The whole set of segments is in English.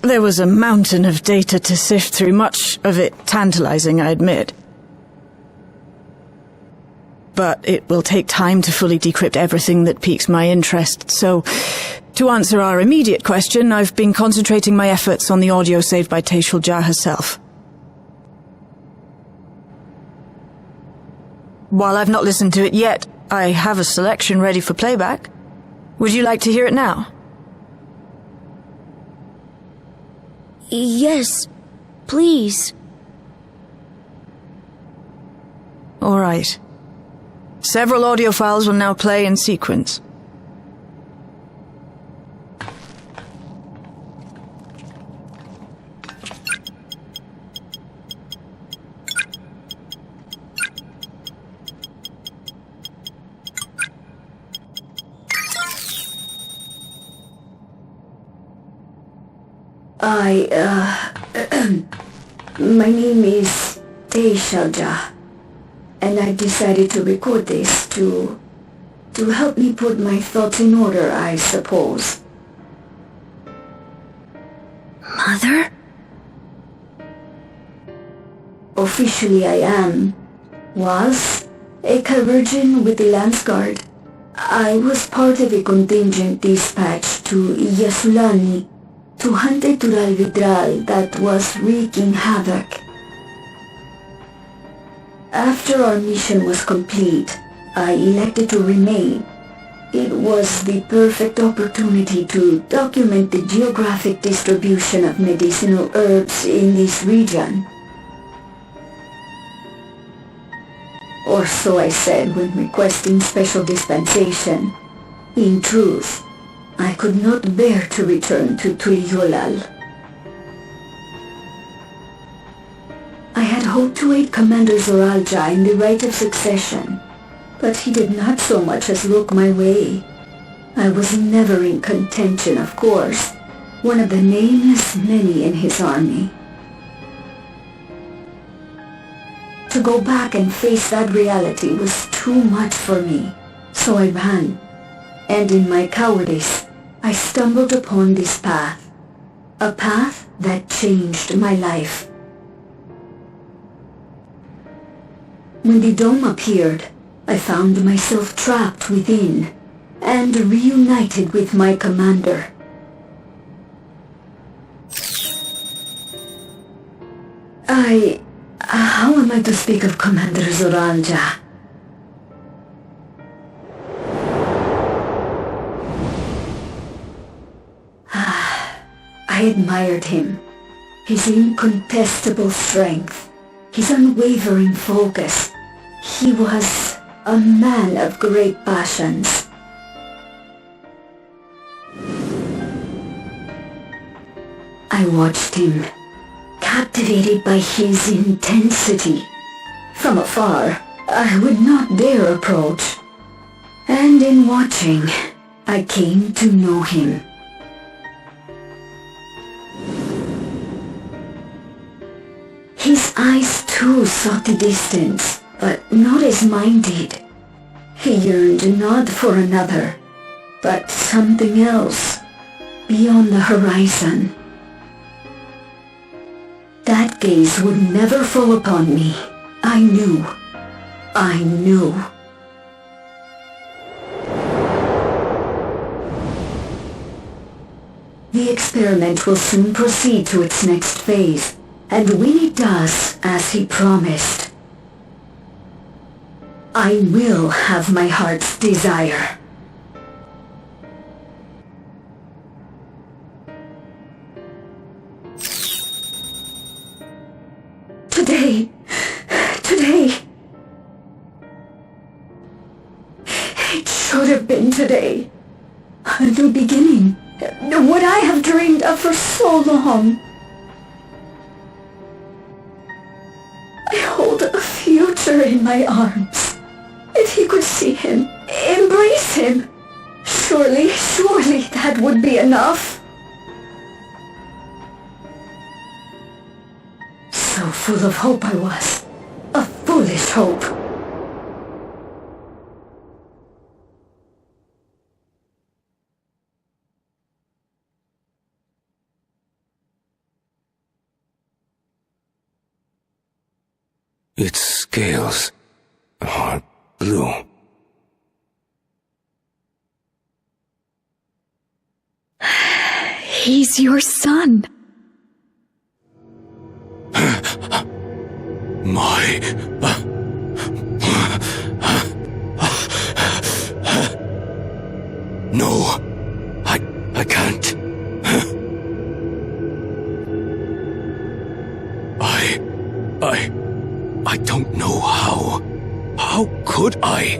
There was a mountain of data to sift through, much of it tantalizing, I admit. But it will take time to fully decrypt everything that piques my interest, so to answer our immediate question, I've been concentrating my efforts on the audio saved by Teeshal Ja herself. While I've not listened to it yet, I have a selection ready for playback. Would you like to hear it now? Yes, please. All right. Several audio files will now play in sequence. My name is Teeshal Ja, and I decided to record this to help me put my thoughts in order, I suppose. Mother? Officially I was a virgin with the Lance Guard. I was part of a contingent dispatched to Yasulani to hunt a Tural that was wreaking havoc. After our mission was complete, I elected to remain. It was the perfect opportunity to document the geographic distribution of medicinal herbs in this region. Or so I said when requesting special dispensation. In truth, I could not bear to return to Tuliolal. I had hoped to aid Commander Zoraal Ja in the right of succession, but he did not so much as look my way. I was never in contention, of course, one of the nameless many in his army. To go back and face that reality was too much for me, so I ran, and in my cowardice, I stumbled upon this path, a path that changed my life. When the dome appeared, I found myself trapped within, and reunited with my commander. How am I to speak of Commander Zoraal Ja? I admired him, his incontestable strength, his unwavering focus. He was a man of great passions. I watched him, captivated by his intensity. From afar, I would not dare approach. And in watching, I came to know him. His eyes too sought the distance, but not as mine did. He yearned not for another, but something else, beyond the horizon. That gaze would never fall upon me. I knew. The experiment will soon proceed to its next phase, and when it does, as he promised, I will have my heart's desire. Today. It should have been today. A new beginning. What I have dreamed of for so long. I hold a future in my arms. If he could see him, embrace him, surely that would be enough. So full of hope I was. A foolish hope. Its scales are blue. He's your son. No, I can't. I don't know how. How could I?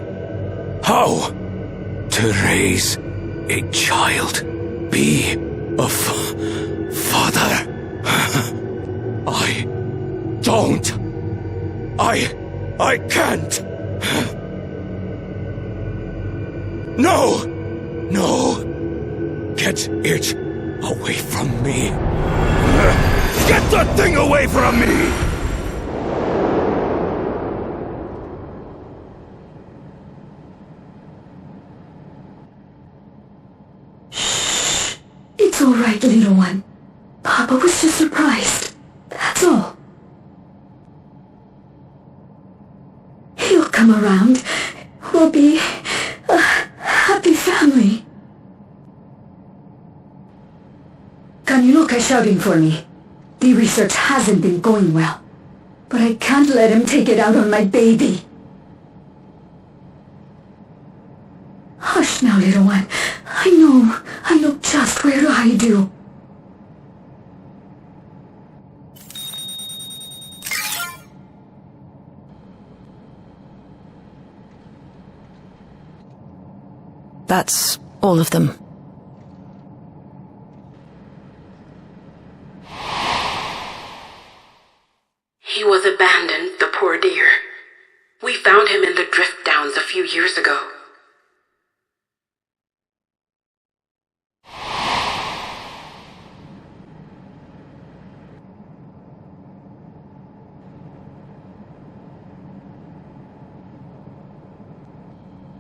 How? To raise a child, be a father. I don't. I can't. No! Get it away from me. Get that thing away from me! Shh. It's all right, little one. Papa was just surprised. That's all. He'll come around. We'll be a happy family. Kaniluka shouting for me. The research hasn't been going well. But I can't let him take it out on my baby. Hush now, little one. I know just where to hide you. That's all of them. He was abandoned, the poor dear. We found him in the drift downs a few years ago.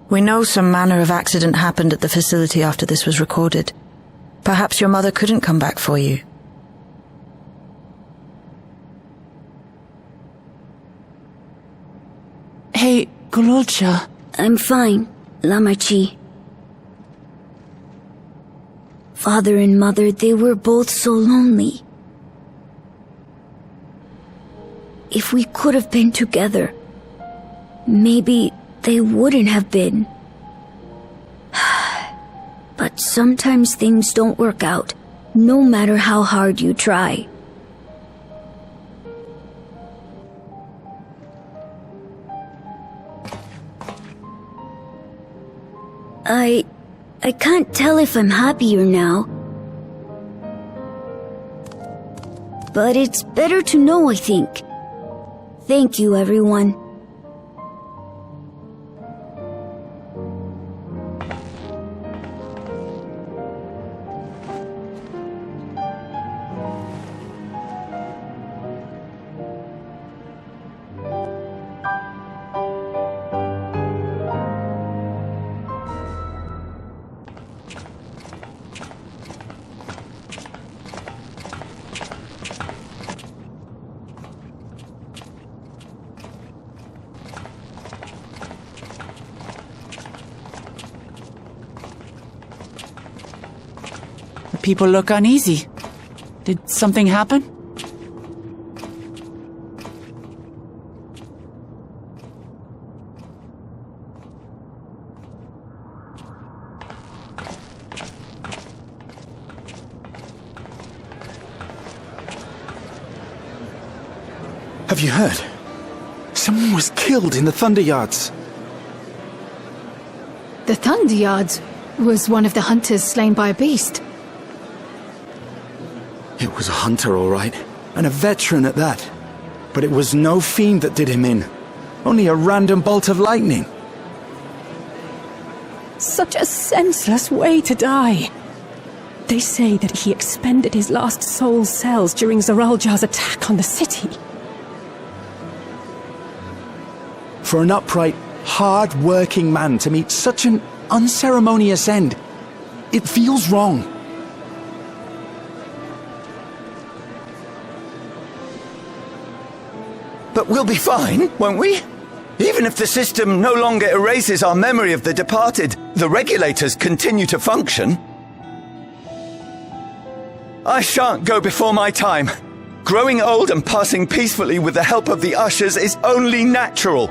We know some manner of accident happened at the facility after this was recorded. Perhaps your mother couldn't come back for you. Hey, Gulool Ja. I'm fine, Lamachi. Father and mother, they were both so lonely. If we could have been together, maybe they wouldn't have been. But sometimes things don't work out, no matter how hard you try. I can't tell if I'm happier now. But it's better to know, I think. Thank you, everyone. People look uneasy. Did something happen? Have you heard? Someone was killed in the Thunder Yards. The Thunder Yards was one of the hunters slain by a beast. It was a hunter, all right, and a veteran at that. But it was no fiend that did him in. Only a random bolt of lightning. Such a senseless way to die. They say that he expended his last soul cells during Zoraal Ja's attack on the city. For an upright, hard-working man to meet such an unceremonious end, it feels wrong. But we'll be fine, won't we? Even if the system no longer erases our memory of the departed, the regulators continue to function. I shan't go before my time. Growing old and passing peacefully with the help of the Ushers is only natural.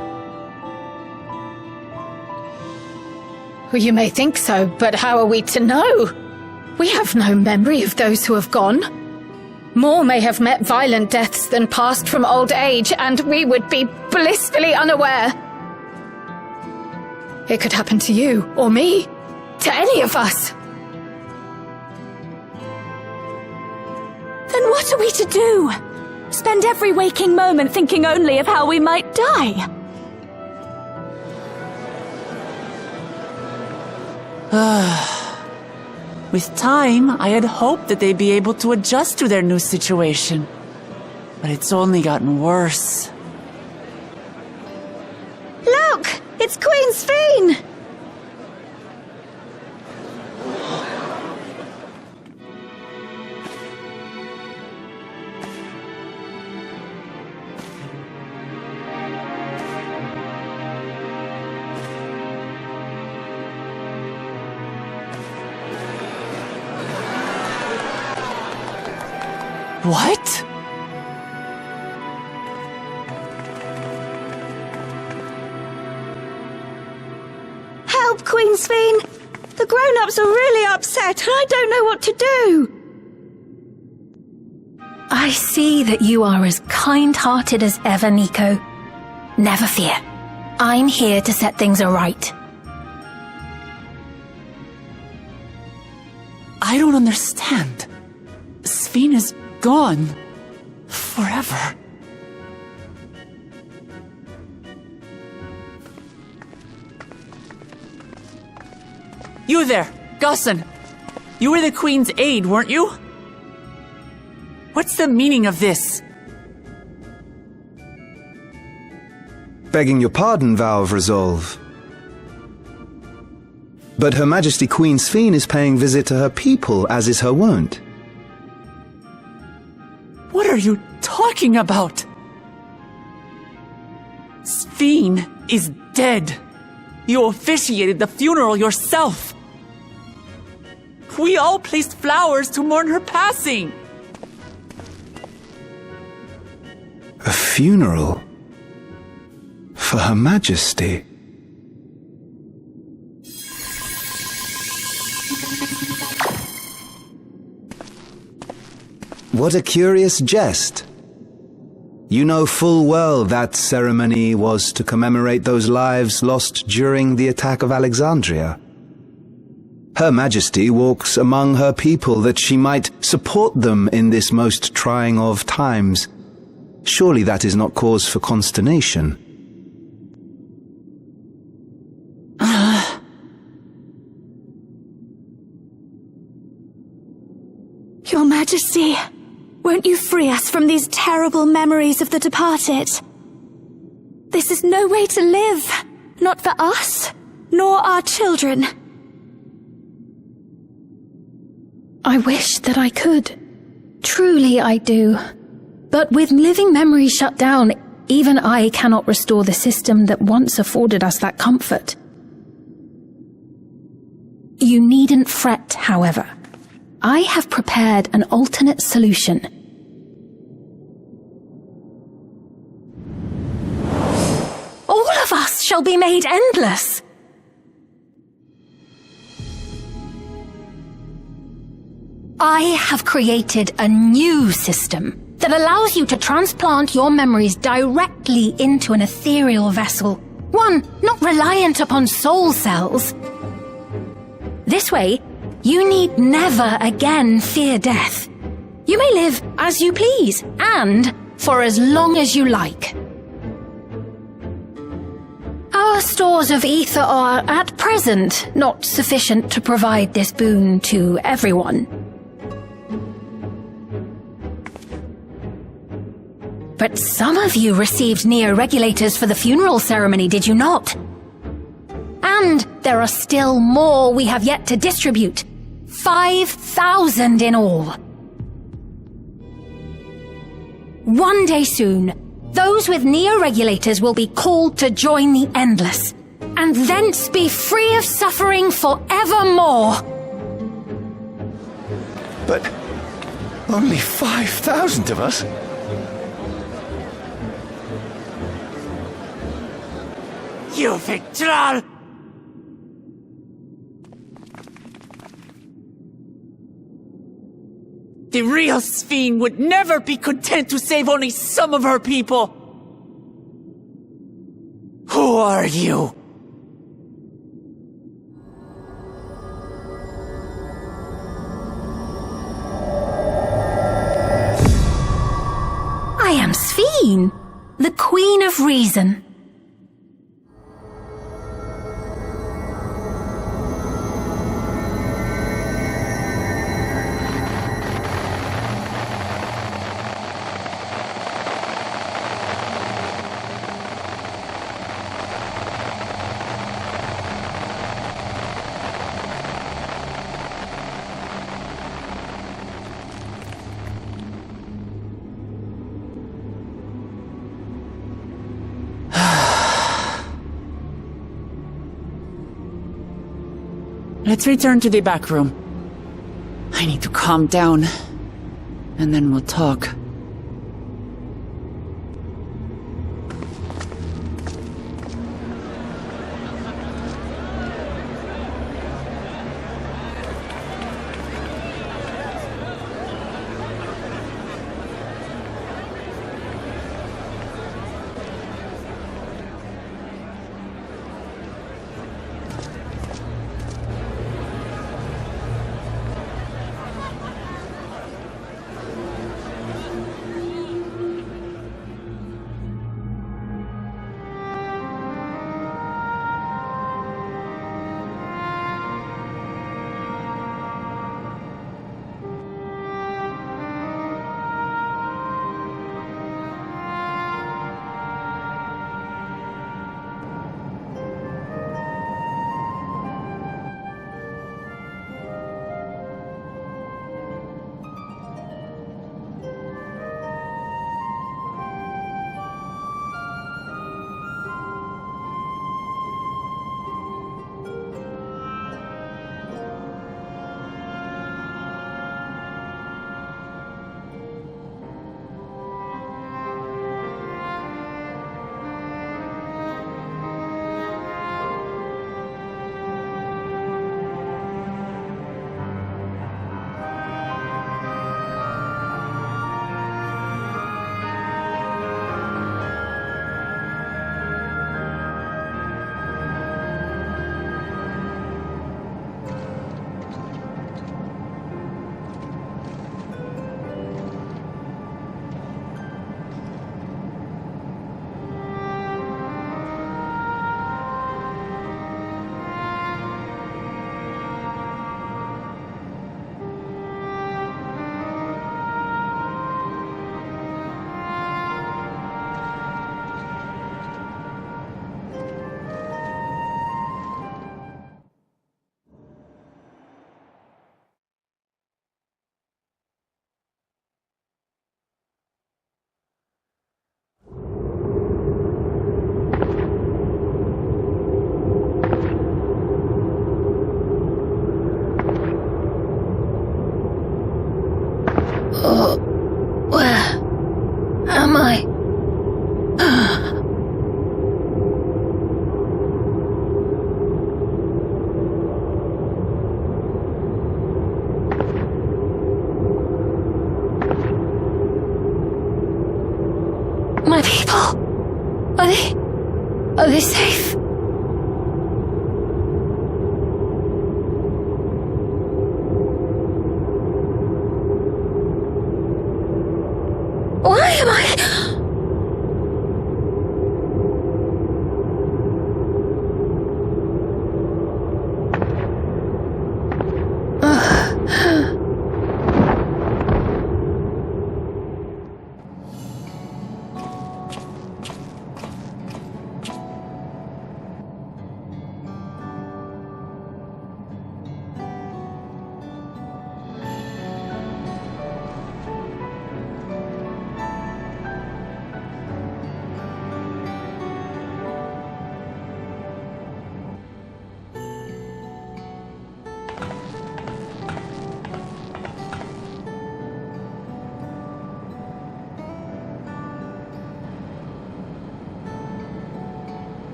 Well, you may think so, but how are we to know? We have no memory of those who have gone. More may have met violent deaths than passed from old age, and we would be blissfully unaware. It could happen to you, or me, to any of us. Then what are we to do? Spend every waking moment thinking only of how we might die? With time, I had hoped that they'd be able to adjust to their new situation. But it's only gotten worse. Look! It's Queen Sphene! What? Help, Queen Sphene! The grown-ups are really upset, and I don't know what to do! I see that you are as kind-hearted as ever, Nico. Never fear. I'm here to set things aright. I don't understand. Sphene is gone. Forever. You there, Gusson. You were the Queen's aide, weren't you? What's the meaning of this? Begging your pardon, Vow of Resolve. But Her Majesty Queen Sphene is paying visit to her people, as is her wont. What are you talking about? Sphene is dead. You officiated the funeral yourself. We all placed flowers to mourn her passing. A funeral? For Her Majesty? What a curious jest. You know full well that ceremony was to commemorate those lives lost during the attack of Alexandria. Her Majesty walks among her people that she might support them in this most trying of times. Surely that is not cause for consternation. Your Majesty, won't you free us from these terrible memories of the departed? This is no way to live, not for us, nor our children. I wish that I could. Truly I do. But with living memories shut down, even I cannot restore the system that once afforded us that comfort. You needn't fret, however. I have prepared an alternate solution. All of us shall be made endless. I have created a new system that allows you to transplant your memories directly into an ethereal vessel, one not reliant upon soul cells. This way, you need never again fear death. You may live as you please, and for as long as you like. Our stores of ether are, at present, not sufficient to provide this boon to everyone. But some of you received neo-regulators for the funeral ceremony, did you not? And there are still more we have yet to distribute. 5,000 in all. One day soon, those with neo-regulators will be called to join the Endless, and thence be free of suffering forevermore. But only 5,000 of us? You Victral! The real Sphene would never be content to save only some of her people! Who are you? I am Sphene, the Queen of Reason. Let's return to the back room. I need to calm down, and then we'll talk. Where am I? My people? Are they safe? Why am I...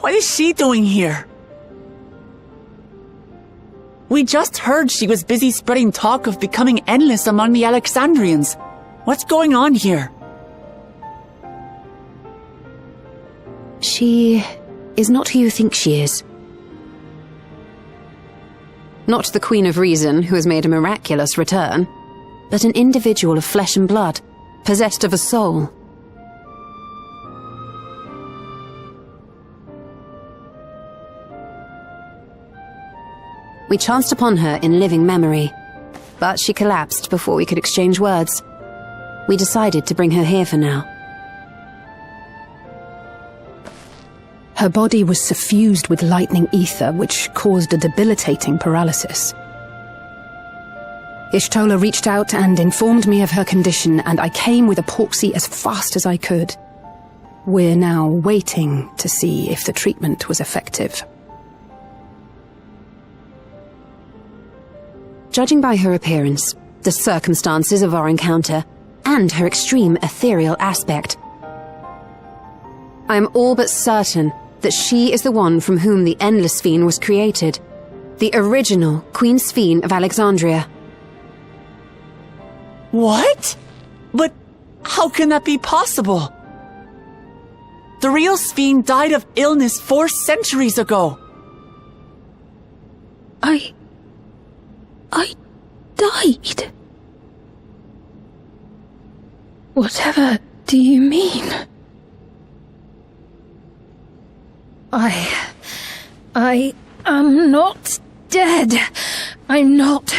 What is she doing here? We just heard she was busy spreading talk of becoming endless among the Alexandrians. What's going on here? She is not who you think she is. Not the Queen of Reason, who has made a miraculous return, but an individual of flesh and blood, possessed of a soul. We chanced upon her in living memory, but she collapsed before we could exchange words. We decided to bring her here for now. Her body was suffused with lightning ether, which caused a debilitating paralysis. Y'shtola reached out and informed me of her condition, and I came with epoxy as fast as I could. We're now waiting to see if the treatment was effective. Judging by her appearance, the circumstances of our encounter, and her extreme ethereal aspect, I am all but certain that she is the one from whom the Endless Sphene was created, the original Queen Sphene of Alexandria. What? But how can that be possible? The real Sphene died of illness 4 centuries ago. I died. Whatever do you mean? I am not dead. I'm not.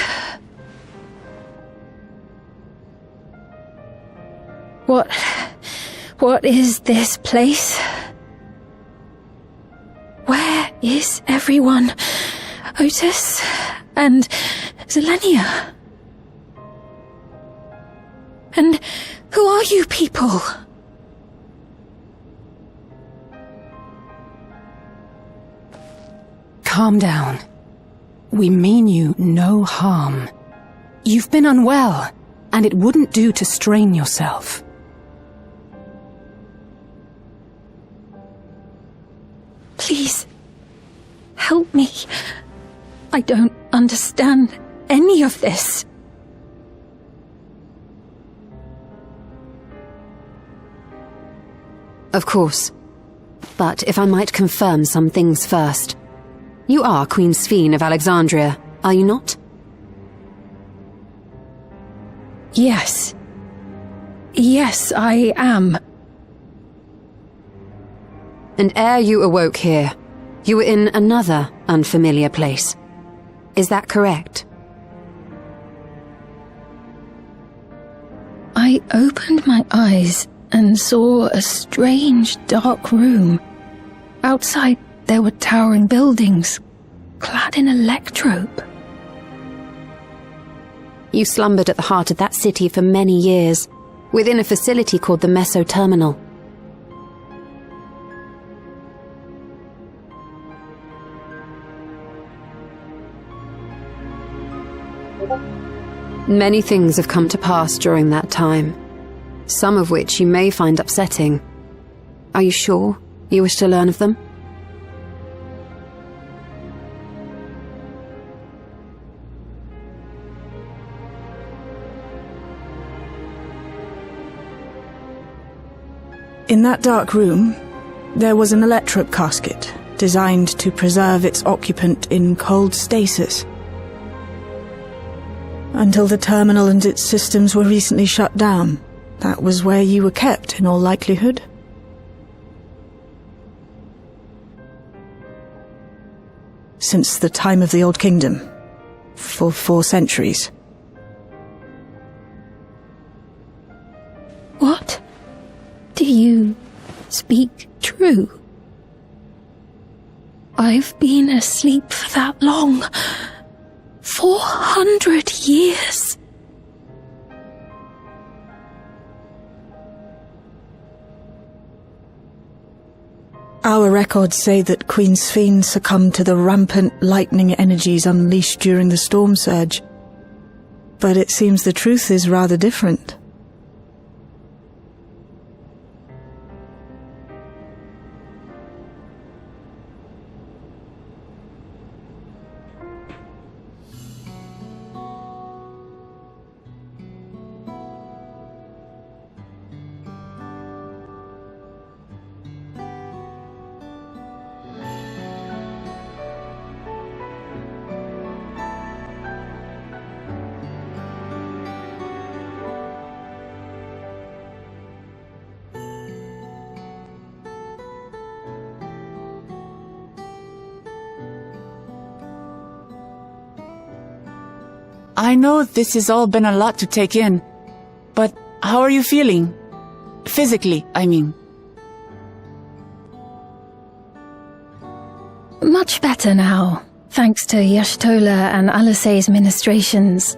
What is this place? Where is everyone? Otis and Zelenia? And who are you people? Calm down. We mean you no harm. You've been unwell, and it wouldn't do to strain yourself. Please, help me. I don't understand any of this. Of course. But if I might confirm some things first. You are Queen Sphene of Alexandria, are you not? Yes. Yes, I am. And ere you awoke here, you were in another unfamiliar place. Is that correct? I opened my eyes and saw a strange dark room. Outside there were towering buildings, clad in electrope. You slumbered at the heart of that city for many years, within a facility called the Meso Terminal. Many things have come to pass during that time, some of which you may find upsetting. Are you sure you wish to learn of them? In that dark room, there was an electrope casket designed to preserve its occupant in cold stasis. Until the terminal and its systems were recently shut down, that was where you were kept, in all likelihood. Since the time of the Old Kingdom, for 4 centuries. What? Do you speak true? I've been asleep for that long. 400 years. Our records say that Queen Sphene succumbed to the rampant lightning energies unleashed during the storm surge. But it seems the truth is rather different. I know this has all been a lot to take in, but how are you feeling? Physically, I mean. Much better now, thanks to Y'shtola and Alisay's ministrations.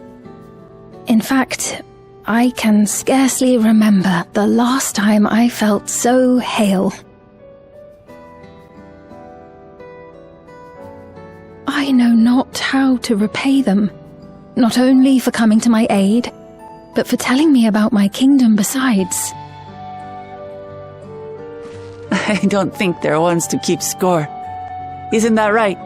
In fact, I can scarcely remember the last time I felt so hale. I know not how to repay them, not only for coming to my aid, but for telling me about my kingdom besides. I don't think they're ones to keep score. Isn't that right?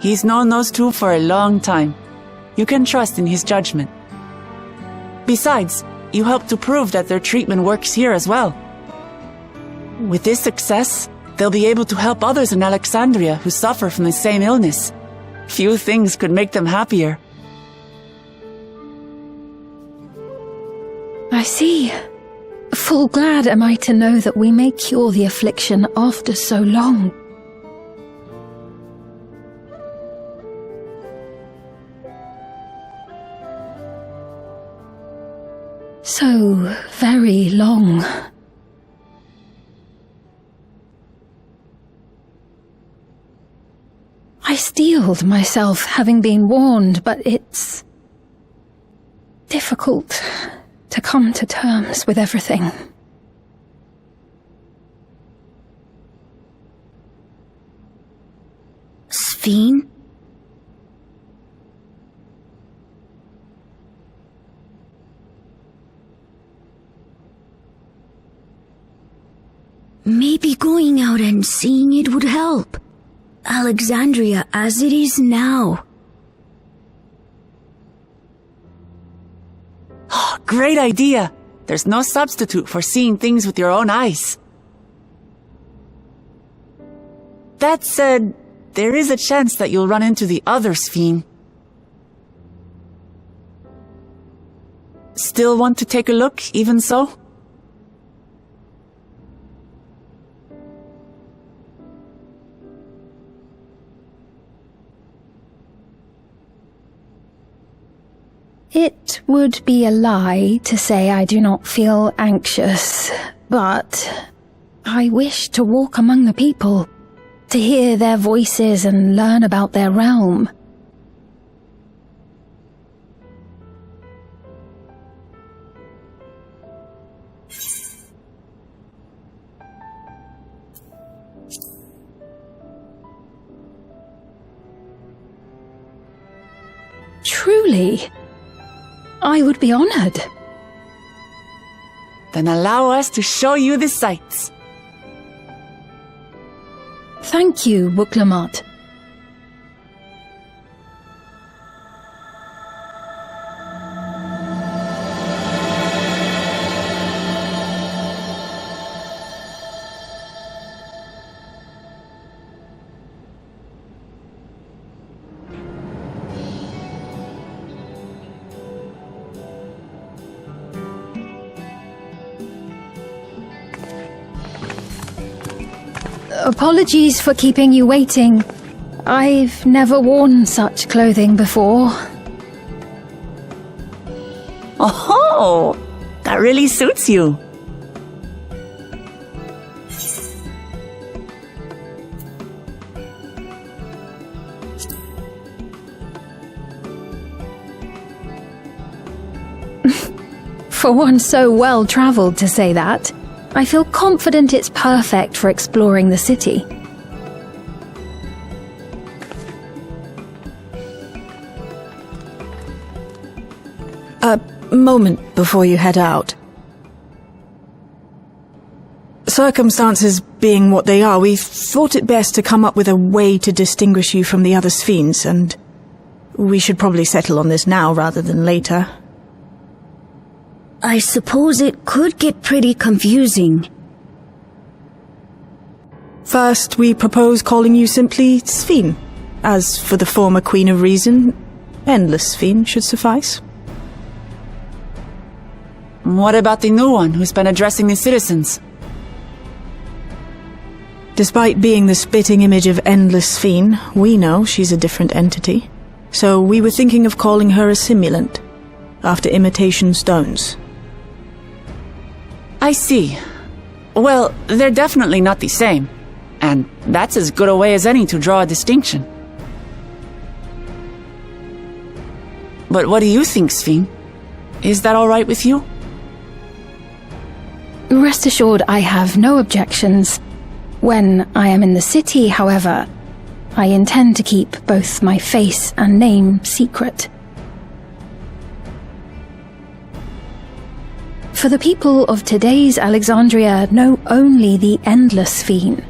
He's known those two for a long time. You can trust in his judgment. Besides, you helped to prove that their treatment works here as well. With this success, they'll be able to help others in Alexandria who suffer from the same illness. Few things could make them happier. I see. Full glad am I to know that we may cure the affliction after so long. So very long. I steeled myself, having been warned, but it's difficult to come to terms with everything. Sphene? Maybe going out and seeing it would help. Alexandria as it is now. Oh, great idea! There's no substitute for seeing things with your own eyes. That said, there is a chance that you'll run into the other Sphene. Still want to take a look, even so? It would be a lie to say I do not feel anxious, but I wish to walk among the people, to hear their voices and learn about their realm. Truly, I would be honored. Then allow us to show you the sights. Thank you, Wuklamat. Apologies for keeping you waiting. I've never worn such clothing before. Oh, that really suits you. For one so well-traveled to say that, I feel confident it's perfect for exploring the city. A moment before you head out. Circumstances being what they are, we thought it best to come up with a way to distinguish you from the other Sphenes, and we should probably settle on this now rather than later. I suppose it could get pretty confusing. First, we propose calling you simply Sphene. As for the former Queen of Reason, Endless Sphene should suffice. What about the new one who's been addressing the citizens? Despite being the spitting image of Endless Sphene, we know she's a different entity. So we were thinking of calling her a simulant, after imitation stones. I see. Well, they're definitely not the same. And that's as good a way as any to draw a distinction. But what do you think, Sphene? Is that all right with you? Rest assured, I have no objections. When I am in the city, however, I intend to keep both my face and name secret. For the people of today's Alexandria know only the Endless Sphene.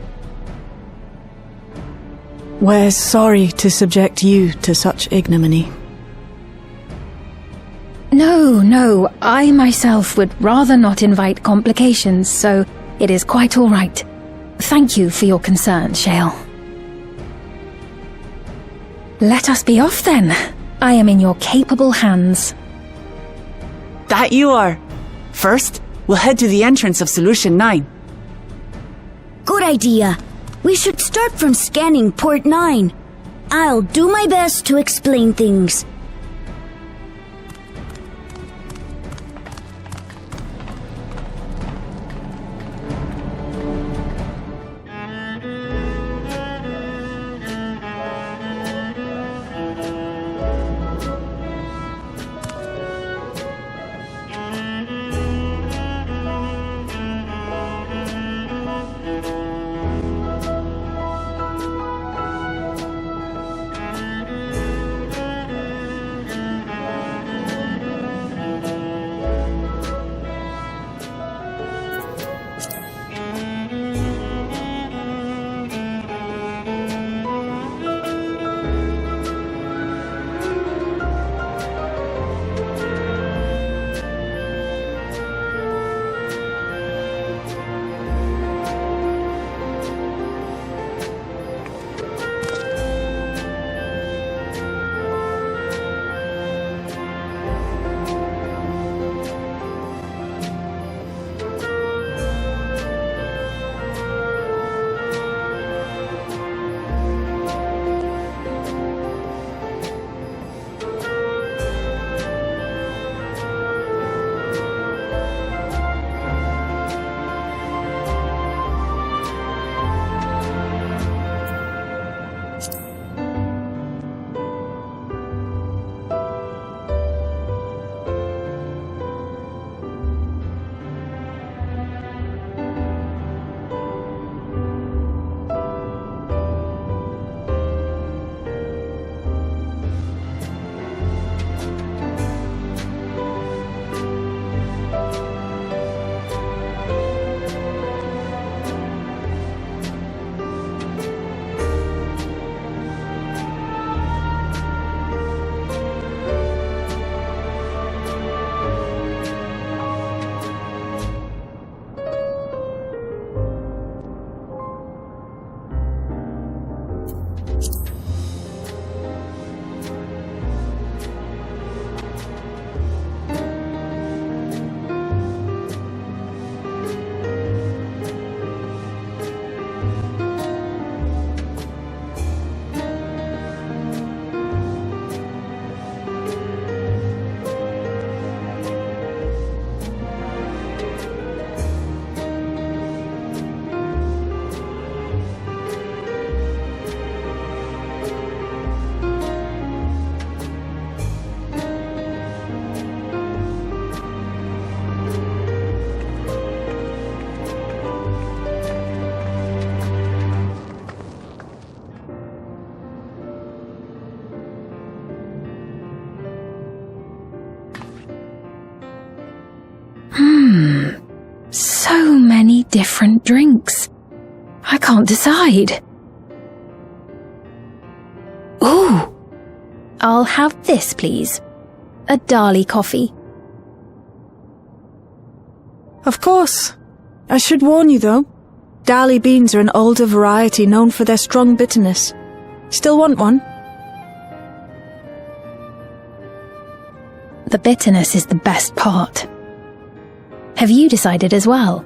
We're sorry to subject you to such ignominy. No, I myself would rather not invite complications, so it is quite all right. Thank you for your concern, Shale. Let us be off then. I am in your capable hands. That you are. First, we'll head to the entrance of Solution 9. Good idea. We should start from scanning Port 9. I'll do my best to explain things. So many different drinks. I can't decide. Ooh! I'll have this, please. A Dali coffee. Of course. I should warn you, though. Dali beans are an older variety known for their strong bitterness. Still want one? The bitterness is the best part. Have you decided as well?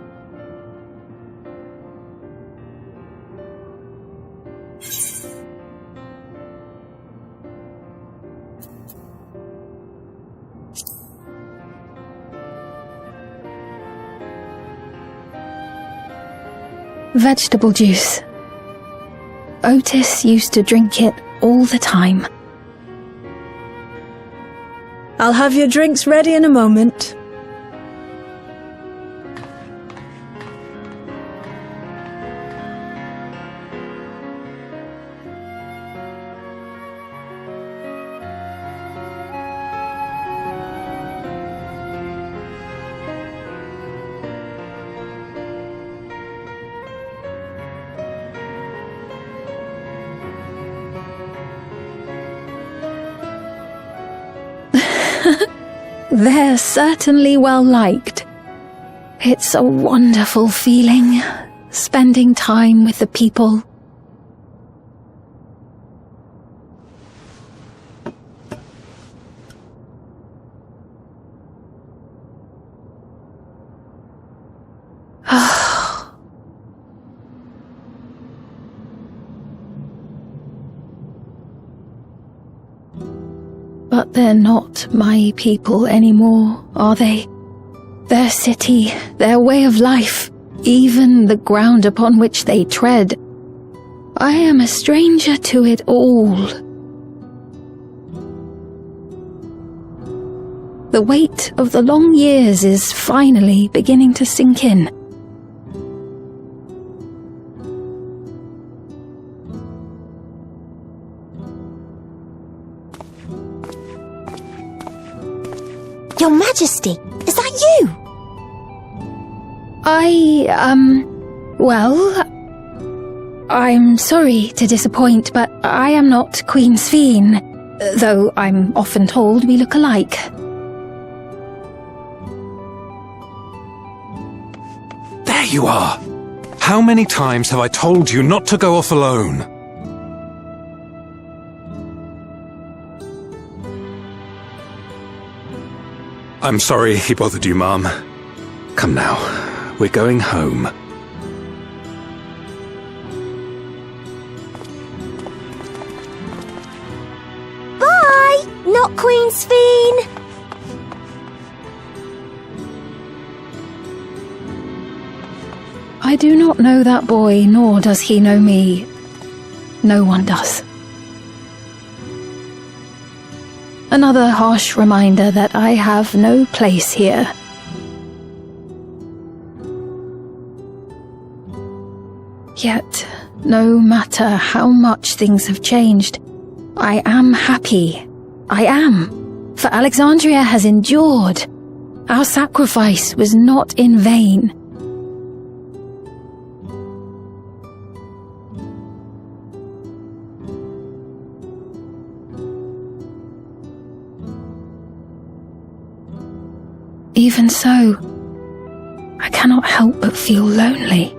Vegetable juice. Otis used to drink it all the time. I'll have your drinks ready in a moment. They're certainly well liked. It's a wonderful feeling, spending time with the people. But they're not my people anymore, are they? Their city, their way of life, even the ground upon which they tread. I am a stranger to it all. The weight of the long years is finally beginning to sink in. Your Majesty, is that you? Well, I'm sorry to disappoint, but I am not Queen Sphene, though I'm often told we look alike. There you are! How many times have I told you not to go off alone? I'm sorry he bothered you, Mom. Come now, we're going home. Bye, not Queen Sphene. I do not know that boy, nor does he know me. No one does. Another harsh reminder that I have no place here. Yet, no matter how much things have changed, I am happy. I am. For Alexandria has endured. Our sacrifice was not in vain. Even so, I cannot help but feel lonely.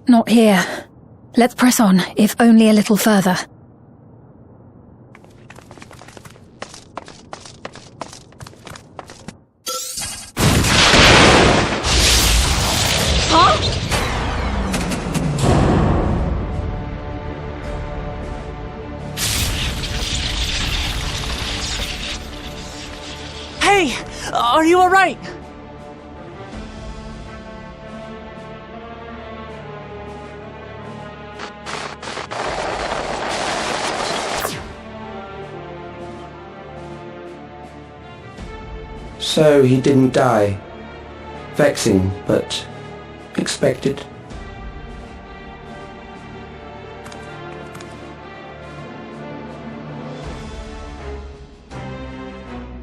Not here. Let's press on, if only a little further. Hey! Are you alright? So he didn't die. Vexing, but expected.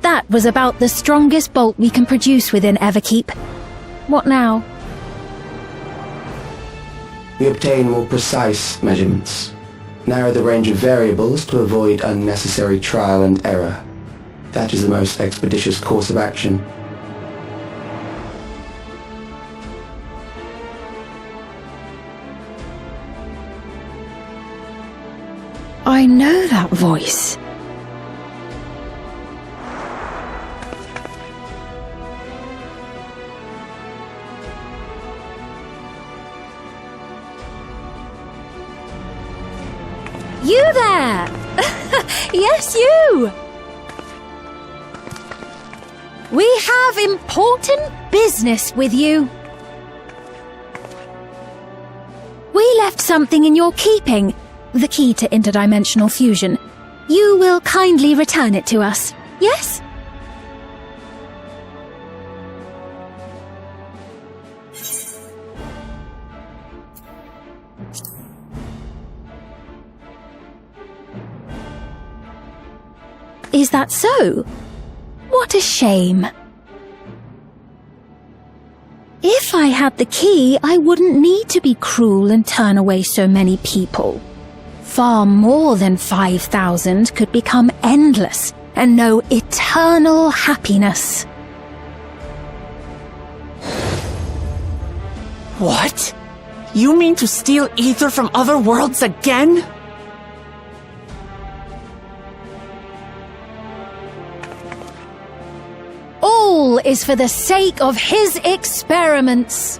That was about the strongest bolt we can produce within Everkeep. What now? We obtain more precise measurements. Narrow the range of variables to avoid unnecessary trial and error. That is the most expeditious course of action. I know that voice. You there! Yes, you! We have important business with you. We left something in your keeping, the key to interdimensional fusion. You will kindly return it to us, yes? Is that so? What a shame. If I had the key, I wouldn't need to be cruel and turn away so many people. Far more than 5,000 could become endless and know eternal happiness. What? You mean to steal ether from other worlds again? All is for the sake of his experiments.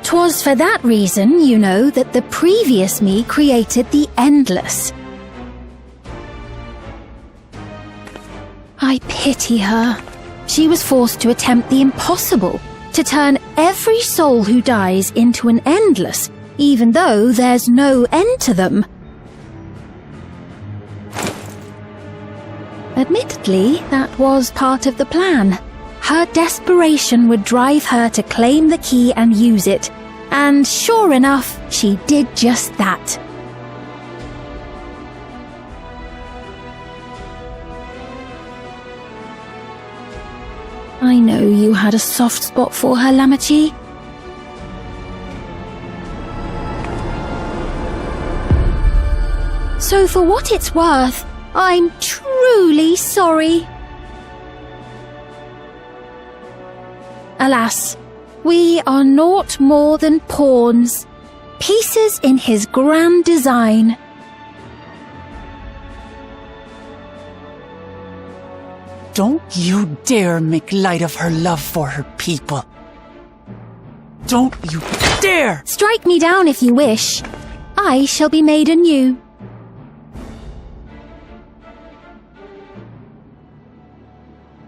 Twas for that reason, you know, that the previous me created the Endless. I pity her. She was forced to attempt the impossible, to turn every soul who dies into an Endless, even though there's no end to them. Admittedly, that was part of the plan. Her desperation would drive her to claim the key and use it, and sure enough, she did just that. I know you had a soft spot for her, Lamachi. So for what it's worth, I'm truly sorry. Alas, we are naught more than pawns, pieces in his grand design. Don't you dare make light of her love for her people. Don't you dare! Strike me down if you wish. I shall be made anew.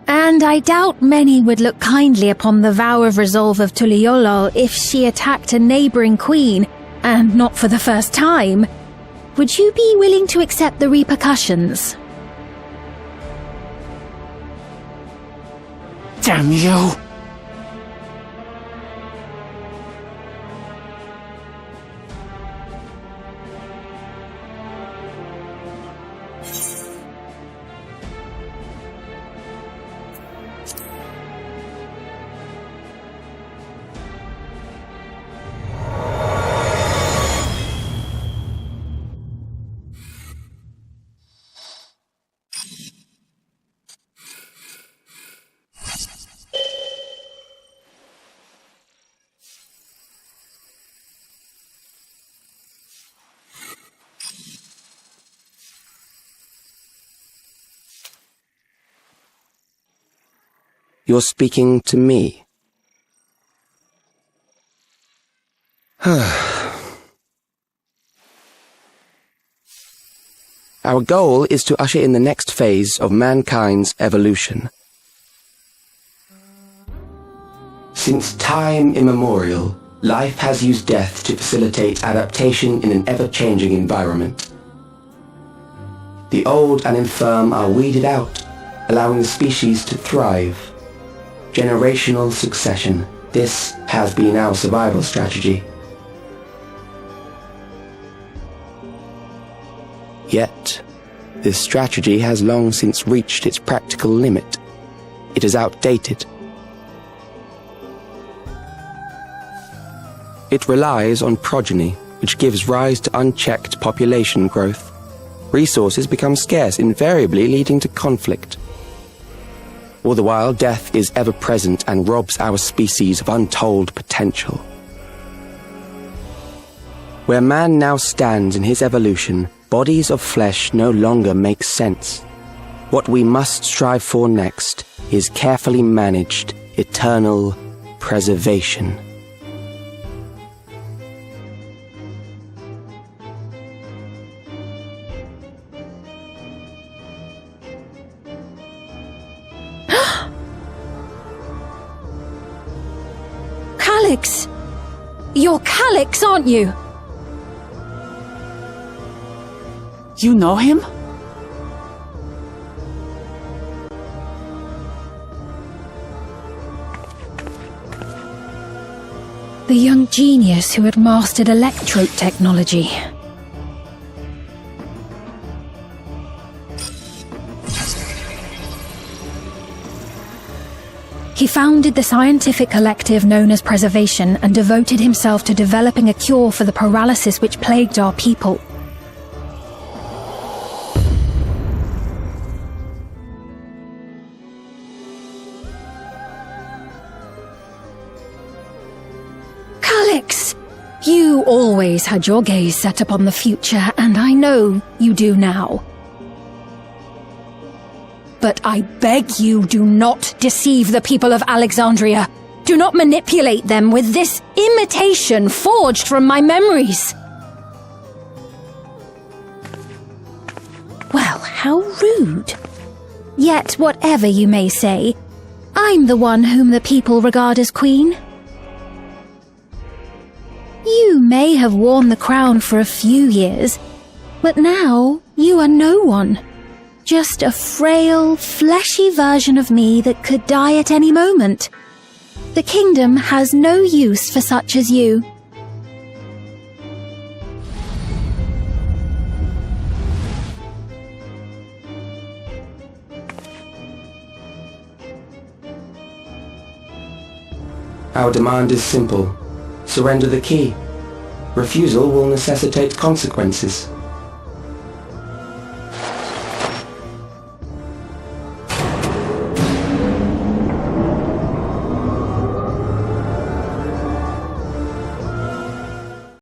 And I doubt many would look kindly upon the vow of resolve of Tuliolol if she attacked a neighbouring queen, and not for the first time. Would you be willing to accept the repercussions? Damn you! You're speaking to me. Our goal is to usher in the next phase of mankind's evolution. Since time immemorial, life has used death to facilitate adaptation in an ever-changing environment. The old and infirm are weeded out, allowing the species to thrive. Generational succession. This has been our survival strategy. Yet, this strategy has long since reached its practical limit. It is outdated. It relies on progeny, which gives rise to unchecked population growth. Resources become scarce, invariably leading to conflict. All the while, death is ever present and robs our species of untold potential. Where man now stands in his evolution, bodies of flesh no longer make sense. What we must strive for next is carefully managed, eternal preservation. Calyx! You're Calyx, aren't you? You know him? The young genius who had mastered electrode technology. He founded the scientific collective known as Preservation and devoted himself to developing a cure for the paralysis which plagued our people. Calyx! You always had your gaze set upon the future, and I know you do now. But I beg you, do not deceive the people of Alexandria. Do not manipulate them with this imitation forged from my memories. Well, how rude. Yet, whatever you may say, I'm the one whom the people regard as queen. You may have worn the crown for a few years, but now you are no one. Just a frail, fleshy version of me that could die at any moment. The kingdom has no use for such as you. Our demand is simple. Surrender the key. Refusal will necessitate consequences.